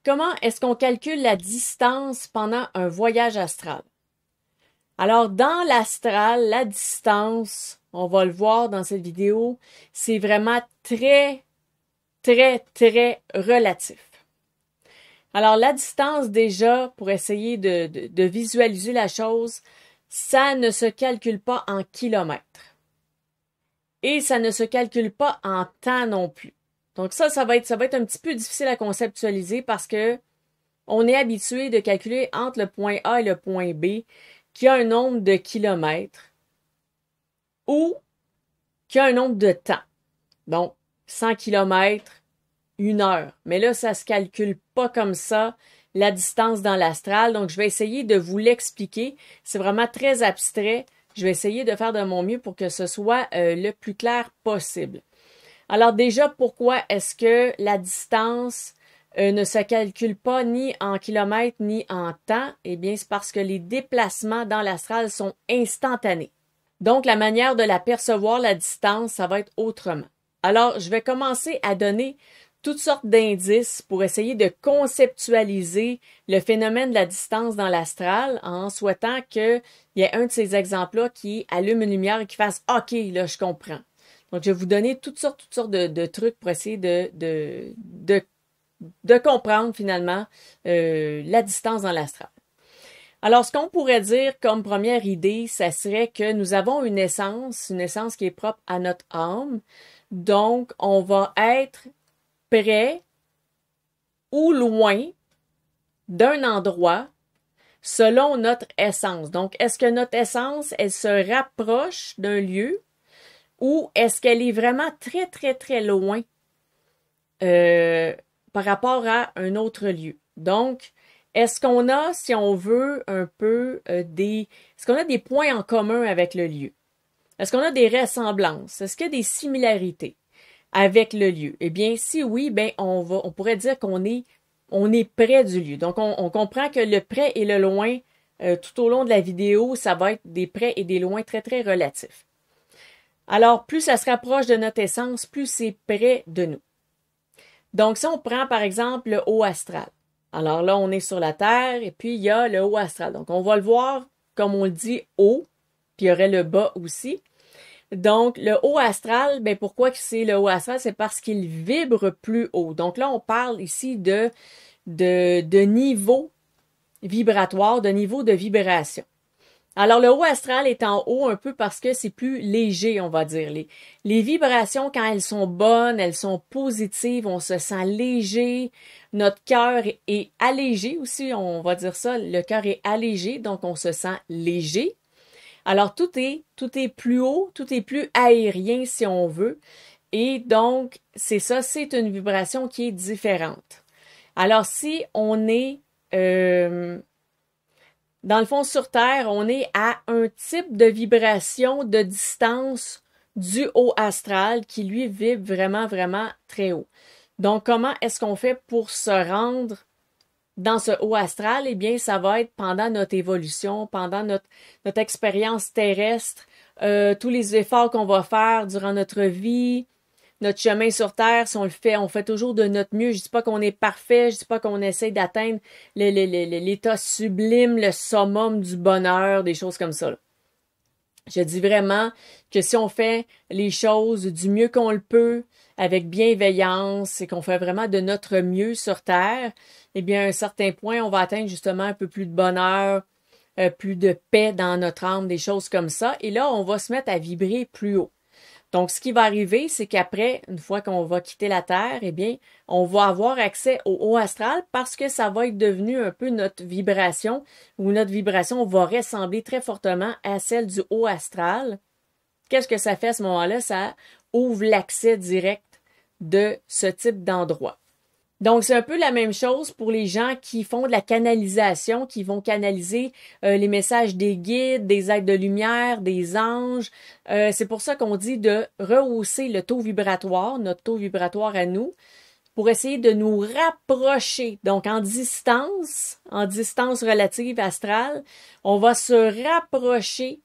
Comment est-ce qu'on calcule la distance pendant un voyage astral? Alors, dans l'astral, la distance, on va le voir dans cette vidéo, c'est vraiment très, très, très relatif. Alors, la distance, déjà, pour essayer de visualiser la chose, ça ne se calcule pas en kilomètres. Et ça ne se calcule pas en temps non plus. Donc ça va être un petit peu difficile à conceptualiser parce que on est habitué de calculer entre le point A et le point B qui a un nombre de kilomètres ou qui a un nombre de temps. Donc, 100 kilomètres, 1 heure. Mais là, ça se calcule pas comme ça, la distance dans l'astral. Donc, je vais essayer de vous l'expliquer. C'est vraiment très abstrait. Je vais essayer de faire de mon mieux pour que ce soit le plus clair possible. Alors déjà, pourquoi est-ce que la distance ne se calcule pas ni en kilomètres ni en temps? Eh bien, c'est parce que les déplacements dans l'astral sont instantanés. Donc, la manière de la percevoir, la distance, ça va être autrement. Alors, je vais commencer à donner toutes sortes d'indices pour essayer de conceptualiser le phénomène de la distance dans l'astral en souhaitant qu'il y ait un de ces exemples-là qui allume une lumière et qui fasse « OK, là, je comprends ». Donc, je vais vous donner toutes sortes de trucs pour essayer de comprendre finalement la distance dans l'astral. Alors, ce qu'on pourrait dire comme première idée, ça serait que nous avons une essence qui est propre à notre âme. Donc, on va être près ou loin d'un endroit selon notre essence. Donc, est-ce que notre essence, elle se rapproche d'un lieu ou est-ce qu'elle est vraiment très, très, très loin par rapport à un autre lieu? Donc, est-ce qu'on a, si on veut, un peu est-ce qu'on a des points en commun avec le lieu? Est-ce qu'on a des ressemblances? Est-ce qu'il y a des similarités avec le lieu? Eh bien, si oui, ben on pourrait dire qu'on est près du lieu. Donc, on comprend que le près et le loin, tout au long de la vidéo, ça va être des près et des loin très, très relatifs. Alors, plus ça se rapproche de notre essence, plus c'est près de nous. Donc, si on prend par exemple le haut astral. Alors là, on est sur la Terre et puis il y a le haut astral. Donc, on va le voir comme on le dit haut, puis il y aurait le bas aussi. Donc, le haut astral, ben pourquoi c'est le haut astral? C'est parce qu'il vibre plus haut. Donc là, on parle ici de niveau vibratoire, de niveau de vibration. Alors, le haut astral est en haut un peu parce que c'est plus léger, on va dire. Les vibrations, quand elles sont bonnes, elles sont positives, on se sent léger, notre cœur est allégé aussi, on va dire ça, le cœur est allégé, donc on se sent léger. Alors, tout est plus haut, tout est plus aérien si on veut. Et donc, c'est ça, c'est une vibration qui est différente. Alors, si on est dans le fond, sur Terre, on est à un type de vibration de distance du haut astral qui, lui, vibre vraiment, vraiment très haut. Donc, comment est-ce qu'on fait pour se rendre dans ce haut astral? Eh bien, ça va être pendant notre évolution, pendant notre expérience terrestre, tous les efforts qu'on va faire durant notre vie, notre chemin sur Terre, si on le fait, on fait toujours de notre mieux. Je dis pas qu'on est parfait, je dis pas qu'on essaie d'atteindre l'état sublime, le summum du bonheur, des choses comme ça. Je dis vraiment que si on fait les choses du mieux qu'on le peut, avec bienveillance, et qu'on fait vraiment de notre mieux sur Terre, eh bien, à un certain point, on va atteindre justement un peu plus de bonheur, plus de paix dans notre âme, des choses comme ça. Et là, on va se mettre à vibrer plus haut. Donc, ce qui va arriver, c'est qu'après, une fois qu'on va quitter la Terre, eh bien, on va avoir accès au haut astral parce que ça va être devenu un peu notre vibration, ou notre vibration va ressembler très fortement à celle du haut astral. Qu'est-ce que ça fait à ce moment-là? Ça ouvre l'accès direct de ce type d'endroit. Donc, c'est un peu la même chose pour les gens qui font de la canalisation, qui vont canaliser les messages des guides, des êtres de lumière, des anges. C'est pour ça qu'on dit de rehausser le taux vibratoire, notre taux vibratoire à nous, pour essayer de nous rapprocher. Donc, en distance relative astrale, on va se rapprocher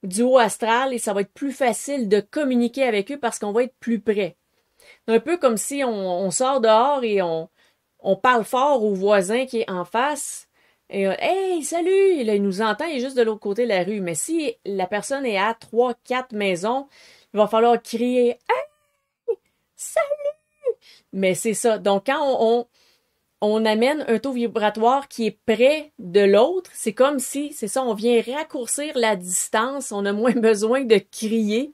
du haut astral et ça va être plus facile de communiquer avec eux parce qu'on va être plus près. Un peu comme si on sort dehors et on parle fort au voisin qui est en face. Et hey, salut! Et là, il nous entend, il est juste de l'autre côté de la rue. Mais si la personne est à 3, 4 maisons, il va falloir crier hey, salut! Mais c'est ça. Donc, quand on amène un taux vibratoire qui est près de l'autre, c'est comme si, c'est ça, on vient raccourcir la distance, on a moins besoin de crier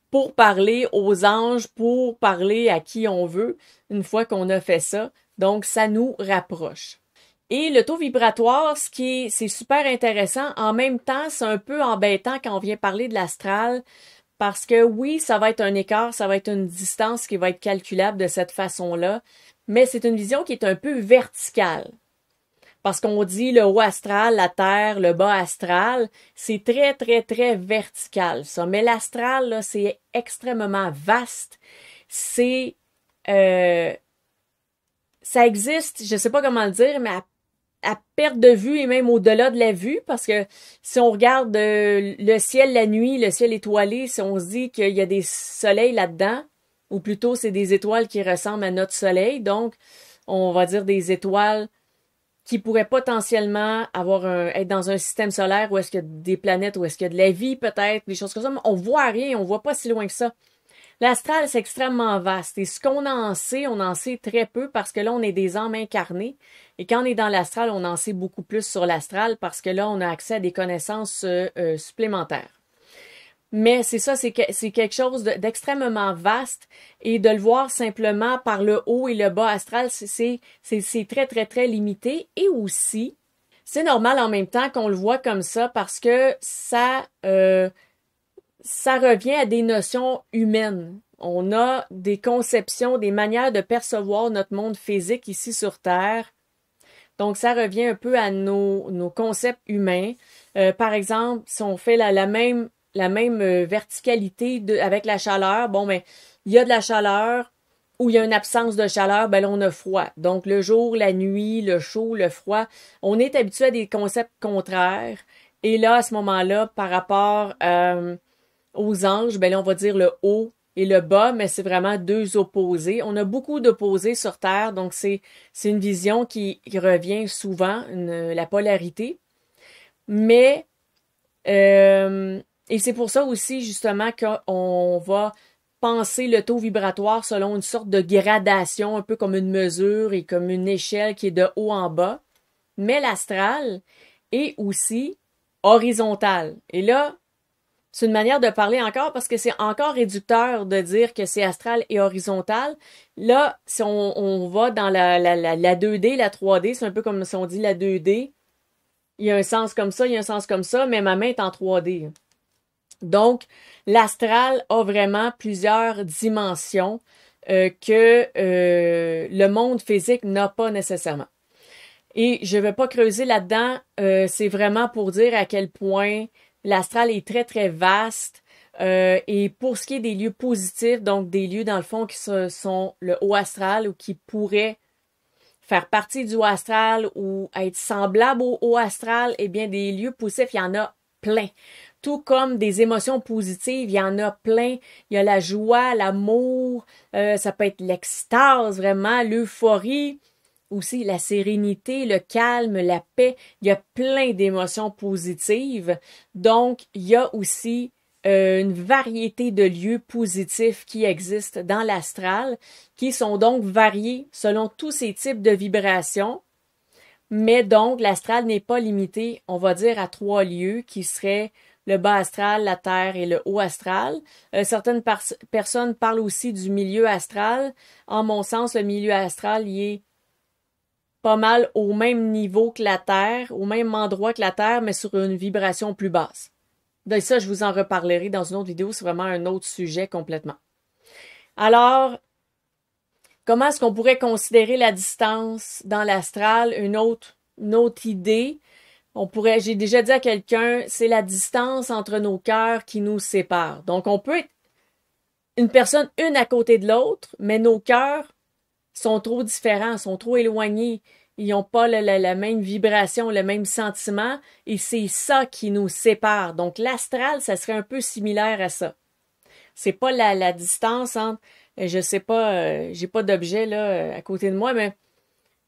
pour parler aux anges, pour parler à qui on veut, une fois qu'on a fait ça. Donc, ça nous rapproche. Et le taux vibratoire, c'est super intéressant. En même temps, c'est un peu embêtant quand on vient parler de l'astral, parce que oui, ça va être un écart, ça va être une distance qui va être calculable de cette façon-là, mais c'est une vision qui est un peu verticale. Parce qu'on dit le haut astral, la terre, le bas astral, c'est très, très, très vertical, ça. Mais l'astral, là, c'est extrêmement vaste. C'est... ça existe, je sais pas comment le dire, mais à perte de vue et même au-delà de la vue, parce que si on regarde le ciel la nuit, le ciel étoilé, si on se dit qu'il y a des soleils là-dedans, ou plutôt c'est des étoiles qui ressemblent à notre soleil, donc on va dire des étoiles qui pourraient potentiellement être dans un système solaire où est-ce qu'il y a des planètes, où est-ce qu'il y a de la vie peut-être, des choses comme ça, mais on voit rien, on voit pas si loin que ça. L'astral, c'est extrêmement vaste. Et ce qu'on en sait très peu parce que là, on est des âmes incarnées. Et quand on est dans l'astral, on en sait beaucoup plus sur l'astral parce que là, on a accès à des connaissances supplémentaires. Mais c'est ça, c'est quelque chose d'extrêmement vaste et de le voir simplement par le haut et le bas astral, c'est très, très, très limité. Et aussi, c'est normal en même temps qu'on le voit comme ça parce que ça revient à des notions humaines. On a des conceptions, des manières de percevoir notre monde physique ici sur Terre. Donc, ça revient un peu à nos concepts humains. Par exemple, si on fait la même verticalité avec la chaleur, bon, ben, il y a de la chaleur ou il y a une absence de chaleur, ben là, on a froid. Donc, le jour, la nuit, le chaud, le froid, on est habitué à des concepts contraires. Et là, à ce moment-là, par rapport aux anges, ben là, on va dire le haut et le bas, mais c'est vraiment deux opposés. On a beaucoup d'opposés sur Terre, donc c'est une vision qui revient souvent, la polarité. Mais, et c'est pour ça aussi, justement, qu'on va penser le taux vibratoire selon une sorte de gradation, un peu comme une mesure et comme une échelle qui est de haut en bas. Mais l'astral est aussi horizontal. Et là, c'est une manière de parler encore parce que c'est encore réducteur de dire que c'est astral et horizontal. Là, si on va dans la 2D, la 3D, c'est un peu comme si on dit la 2D. Il y a un sens comme ça, il y a un sens comme ça, mais ma main est en 3D. Donc, l'astral a vraiment plusieurs dimensions que le monde physique n'a pas nécessairement. Et je ne vais pas creuser là-dedans, c'est vraiment pour dire à quel point l'astral est très, très vaste. Et pour ce qui est des lieux positifs, donc des lieux, dans le fond, qui sont le haut astral ou qui pourraient faire partie du haut astral ou être semblables au haut astral, eh bien, des lieux positifs, il y en a plein. Tout comme des émotions positives, il y en a plein. Il y a la joie, l'amour, ça peut être l'extase, vraiment, l'euphorie. Aussi la sérénité, le calme, la paix, il y a plein d'émotions positives. Donc, il y a aussi une variété de lieux positifs qui existent dans l'astral, qui sont donc variés selon tous ces types de vibrations. Mais donc, l'astral n'est pas limité, on va dire, à 3 lieux qui seraient le bas astral, la terre et le haut astral. Certaines personnes parlent aussi du milieu astral. En mon sens, le milieu astral, il est pas mal au même niveau que la Terre, au même endroit que la Terre, mais sur une vibration plus basse. Donc ça, je vous en reparlerai dans une autre vidéo, c'est vraiment un autre sujet complètement. Alors, comment est-ce qu'on pourrait considérer la distance dans l'astral? Une autre idée, j'ai déjà dit à quelqu'un, c'est la distance entre nos cœurs qui nous sépare. Donc, on peut être une personne une à côté de l'autre, mais nos cœurs sont trop différents, sont trop éloignés. Ils n'ont pas la même vibration, le même sentiment, et c'est ça qui nous sépare. Donc, l'astral, ça serait un peu similaire à ça. C'est pas la distance entre, je sais pas, j'ai pas d'objet là à côté de moi, mais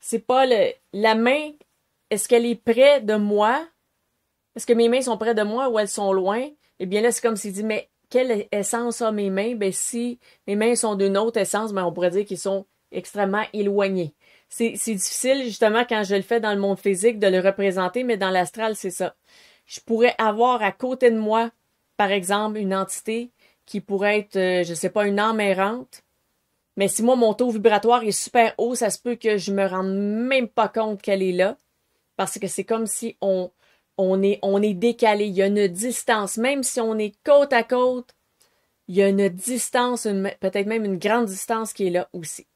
c'est pas la main, est-ce qu'elle est près de moi? Est-ce que mes mains sont près de moi ou elles sont loin? Eh bien là, c'est comme s'il dit, mais quelle essence ont mes mains? Ben si mes mains sont d'une autre essence, ben on pourrait dire qu'ils sont extrêmement éloignés. C'est difficile, justement, quand je le fais dans le monde physique, de le représenter, mais dans l'astral, c'est ça. Je pourrais avoir à côté de moi, par exemple, une entité qui pourrait être, je sais pas, une âme errante. Mais si moi, mon taux vibratoire est super haut, ça se peut que je me rende même pas compte qu'elle est là. Parce que c'est comme si on est décalé. Il y a une distance. Même si on est côte à côte, il y a une distance, peut-être même une grande distance qui est là aussi.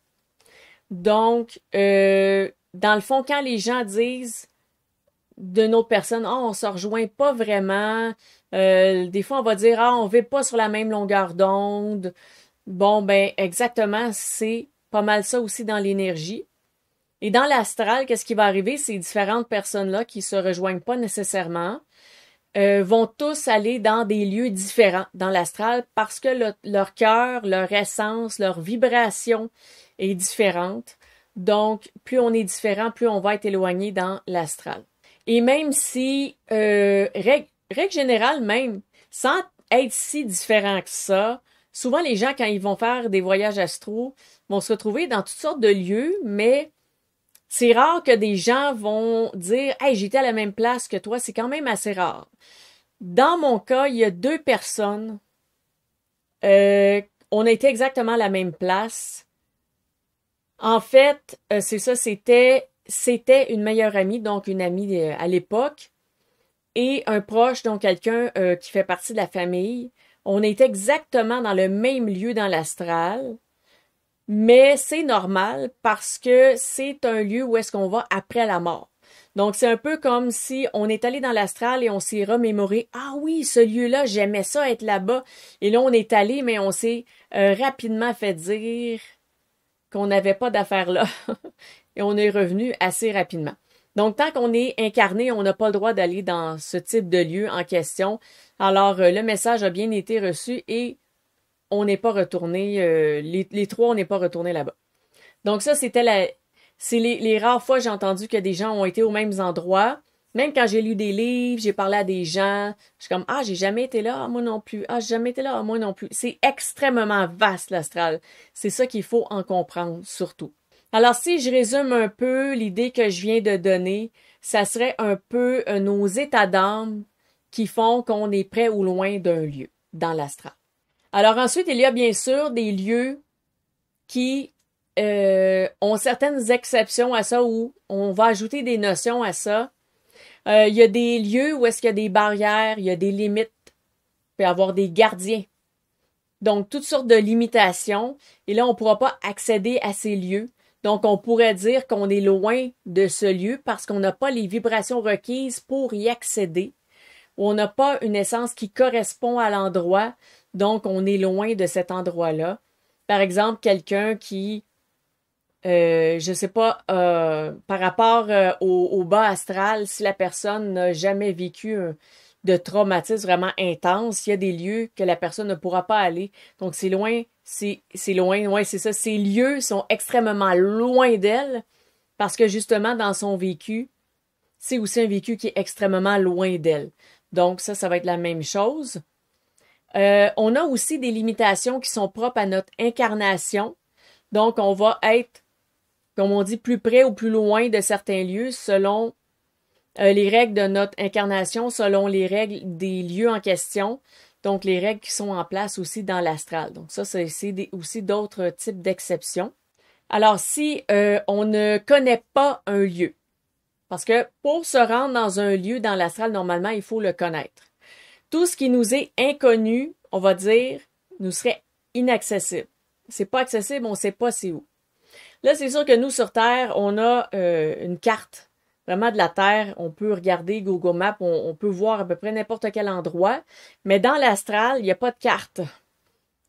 Donc, dans le fond, quand les gens disent d'une autre personne, oh, on se rejoint pas vraiment, des fois on va dire, ah, on vit pas sur la même longueur d'onde. Bon, ben, exactement, c'est pas mal ça aussi dans l'énergie. Et dans l'astral, qu'est-ce qui va arriver? Ces différentes personnes-là qui se rejoignent pas nécessairement vont tous aller dans des lieux différents dans l'astral parce que leur cœur, leur essence, leur vibration est différente. Donc, plus on est différent, plus on va être éloigné dans l'astral. Et même si, règle générale même, sans être si différent que ça, souvent les gens, quand ils vont faire des voyages astraux, vont se retrouver dans toutes sortes de lieux, mais c'est rare que des gens vont dire « Hey, j'étais à la même place que toi », c'est quand même assez rare. Dans mon cas, il y a 2 personnes. On a été exactement à la même place. En fait, c'est ça, c'était une meilleure amie, donc une amie à l'époque, et un proche, donc quelqu'un qui fait partie de la famille. On était exactement dans le même lieu dans l'astral. Mais c'est normal parce que c'est un lieu où est-ce qu'on va après la mort. Donc, c'est un peu comme si on est allé dans l'astral et on s'est remémoré, ah oui, ce lieu-là, j'aimais ça être là-bas. Et là, on est allé, mais on s'est rapidement fait dire qu'on n'avait pas d'affaires là. Et on est revenu assez rapidement. Donc, tant qu'on est incarné, on n'a pas le droit d'aller dans ce type de lieu en question. Alors, le message a bien été reçu et on n'est pas retourné, les 3, on n'est pas retourné là-bas. Donc ça, c'est les rares fois que j'ai entendu que des gens ont été aux mêmes endroits. Même quand j'ai lu des livres, j'ai parlé à des gens, je suis comme, ah, j'ai jamais été là, ah, moi non plus. Ah, j'ai jamais été là, ah, moi non plus. C'est extrêmement vaste, l'astral. C'est ça qu'il faut en comprendre, surtout. Alors, si je résume un peu l'idée que je viens de donner, ça serait un peu nos états d'âme qui font qu'on est près ou loin d'un lieu dans l'astral. Alors ensuite, il y a bien sûr des lieux qui ont certaines exceptions à ça où on va ajouter des notions à ça. Il y a des lieux où est-ce qu'il y a des barrières, il y a des limites, il peut y avoir des gardiens. Donc, toutes sortes de limitations. Et là, on ne pourra pas accéder à ces lieux. Donc, on pourrait dire qu'on est loin de ce lieu parce qu'on n'a pas les vibrations requises pour y accéder. Ou on n'a pas une essence qui correspond à l'endroit. Donc, on est loin de cet endroit-là. Par exemple, quelqu'un qui, je sais pas, par rapport au bas astral, si la personne n'a jamais vécu de traumatisme vraiment intense, il y a des lieux que la personne ne pourra pas aller. Donc, c'est loin, c'est loin, ouais, c'est ça. Ces lieux sont extrêmement loin d'elle parce que justement, dans son vécu, c'est aussi un vécu qui est extrêmement loin d'elle. Donc, ça va être la même chose. On a aussi des limitations qui sont propres à notre incarnation. Donc, on va être, comme on dit, plus près ou plus loin de certains lieux selon les règles de notre incarnation, selon les règles des lieux en question. Donc, les règles qui sont en place aussi dans l'astral. Donc, ça, c'est aussi d'autres types d'exceptions. Alors, si on ne connaît pas un lieu, parce que pour se rendre dans un lieu dans l'astral, normalement, il faut le connaître. Tout ce qui nous est inconnu, on va dire, nous serait inaccessible. C'est pas accessible, on sait pas c'est où. Là, c'est sûr que nous, sur Terre, on a une carte vraiment de la Terre. On peut regarder Google Maps, on peut voir à peu près n'importe quel endroit. Mais dans l'astral, il n'y a pas de carte.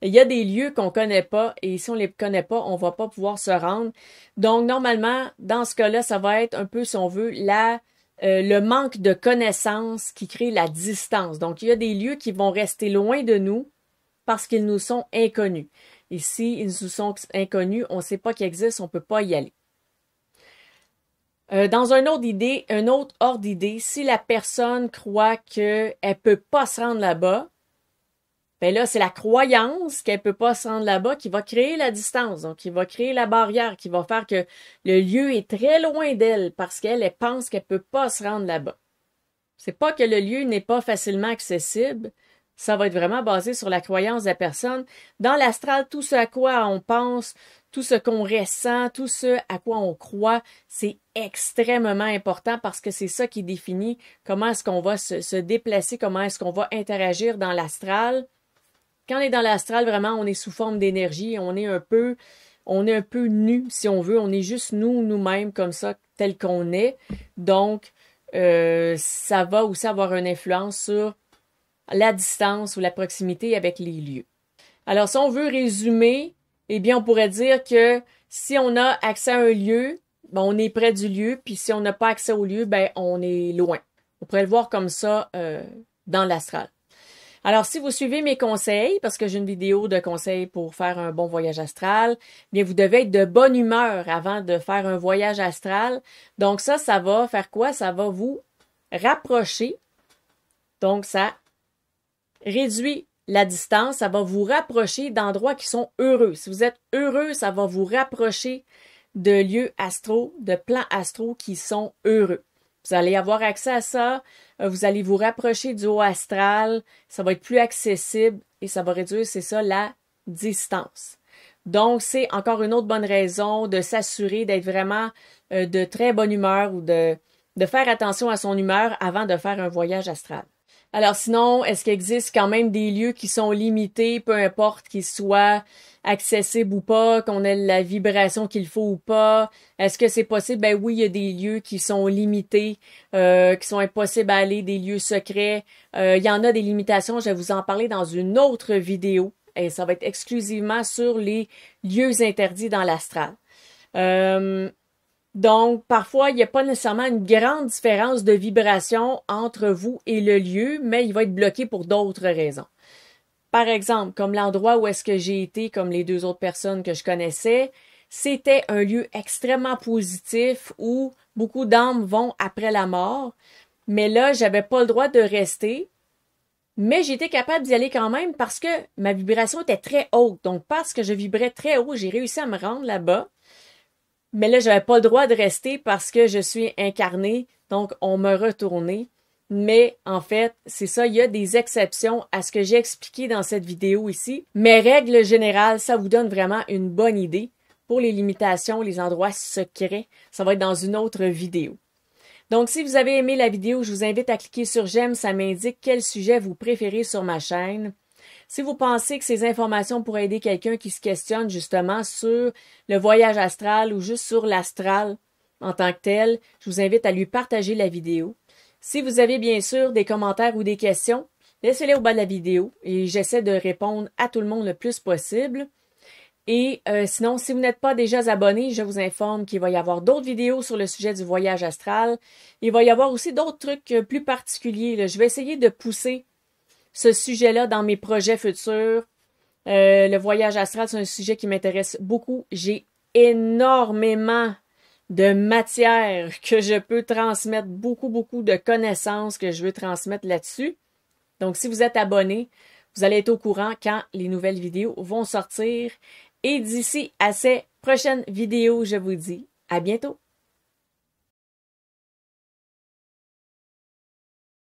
Il y a des lieux qu'on connaît pas et si on les connaît pas, on va pas pouvoir se rendre. Donc, normalement, dans ce cas-là, ça va être un peu, si on veut, le manque de connaissances qui crée la distance. Donc, il y a des lieux qui vont rester loin de nous parce qu'ils nous sont inconnus. Et s'ils nous sont inconnus, on ne sait pas qu'ils existent, on ne peut pas y aller. Dans un autre ordre d'idée, si la personne croit qu'elle peut pas se rendre là-bas, ben là, c'est la croyance qu'elle peut pas se rendre là-bas qui va créer la distance, donc qui va créer la barrière, qui va faire que le lieu est très loin d'elle parce qu'elle pense qu'elle peut pas se rendre là-bas. C'est pas que le lieu n'est pas facilement accessible, ça va être vraiment basé sur la croyance de la personne. Dans l'astral, tout ce à quoi on pense, tout ce qu'on ressent, tout ce à quoi on croit, c'est extrêmement important parce que c'est ça qui définit comment est-ce qu'on va se déplacer, comment est-ce qu'on va interagir dans l'astral. Quand on est dans l'astral, vraiment, on est sous forme d'énergie, on est un peu nu, si on veut, on est juste nous-mêmes, comme ça, tel qu'on est. Donc, ça va aussi avoir une influence sur la distance ou la proximité avec les lieux. Alors, si on veut résumer, eh bien, on pourrait dire que si on a accès à un lieu, ben, on est près du lieu, puis si on n'a pas accès au lieu, ben, on est loin. On pourrait le voir comme ça dans l'astral. Alors, si vous suivez mes conseils, parce que j'ai une vidéo de conseils pour faire un bon voyage astral, bien, vous devez être de bonne humeur avant de faire un voyage astral. Donc ça va faire quoi? Ça va vous rapprocher. Donc, ça réduit la distance, ça va vous rapprocher d'endroits qui sont heureux. Si vous êtes heureux, ça va vous rapprocher de lieux astraux, de plans astraux qui sont heureux. Vous allez avoir accès à ça, vous allez vous rapprocher du haut astral, ça va être plus accessible et ça va réduire, c'est ça, la distance. Donc, c'est encore une autre bonne raison de s'assurer d'être vraiment de très bonne humeur ou de faire attention à son humeur avant de faire un voyage astral. Alors sinon, est-ce qu'il existe quand même des lieux qui sont limités, peu importe qu'ils soient accessibles ou pas, qu'on ait la vibration qu'il faut ou pas? Est-ce que c'est possible? Ben oui, il y a des lieux qui sont limités, qui sont impossibles à aller, des lieux secrets. Il y en a des limitations, je vais vous en parler dans une autre vidéo. Et ça va être exclusivement sur les lieux interdits dans l'astral. Donc, parfois, il n'y a pas nécessairement une grande différence de vibration entre vous et le lieu, mais il va être bloqué pour d'autres raisons. Par exemple, comme l'endroit où est-ce que j'ai été, comme les deux autres personnes que je connaissais, c'était un lieu extrêmement positif où beaucoup d'âmes vont après la mort. Mais là, j'avais pas le droit de rester. Mais j'étais capable d'y aller quand même parce que ma vibration était très haute. Donc, parce que je vibrais très haut, j'ai réussi à me rendre là-bas. Mais là, j'avais pas le droit de rester parce que je suis incarnée, donc on me retournait. Mais en fait, c'est ça, il y a des exceptions à ce que j'ai expliqué dans cette vidéo ici. Mais règle générale, ça vous donne vraiment une bonne idée pour les limitations, les endroits secrets. Ça va être dans une autre vidéo. Donc, si vous avez aimé la vidéo, je vous invite à cliquer sur j'aime, ça m'indique quel sujet vous préférez sur ma chaîne. Si vous pensez que ces informations pourraient aider quelqu'un qui se questionne justement sur le voyage astral ou juste sur l'astral en tant que tel, je vous invite à lui partager la vidéo. Si vous avez bien sûr des commentaires ou des questions, laissez-les au bas de la vidéo et j'essaie de répondre à tout le monde le plus possible. Et sinon, si vous n'êtes pas déjà abonné, je vous informe qu'il va y avoir d'autres vidéos sur le sujet du voyage astral. Il va y avoir aussi d'autres trucs plus particuliers, là. Je vais essayer de pousser ce sujet-là dans mes projets futurs. Le voyage astral, c'est un sujet qui m'intéresse beaucoup. J'ai énormément de matière que je peux transmettre, beaucoup de connaissances que je veux transmettre là-dessus. Donc, si vous êtes abonné, vous allez être au courant quand les nouvelles vidéos vont sortir. Et d'ici à ces prochaines vidéos, je vous dis à bientôt.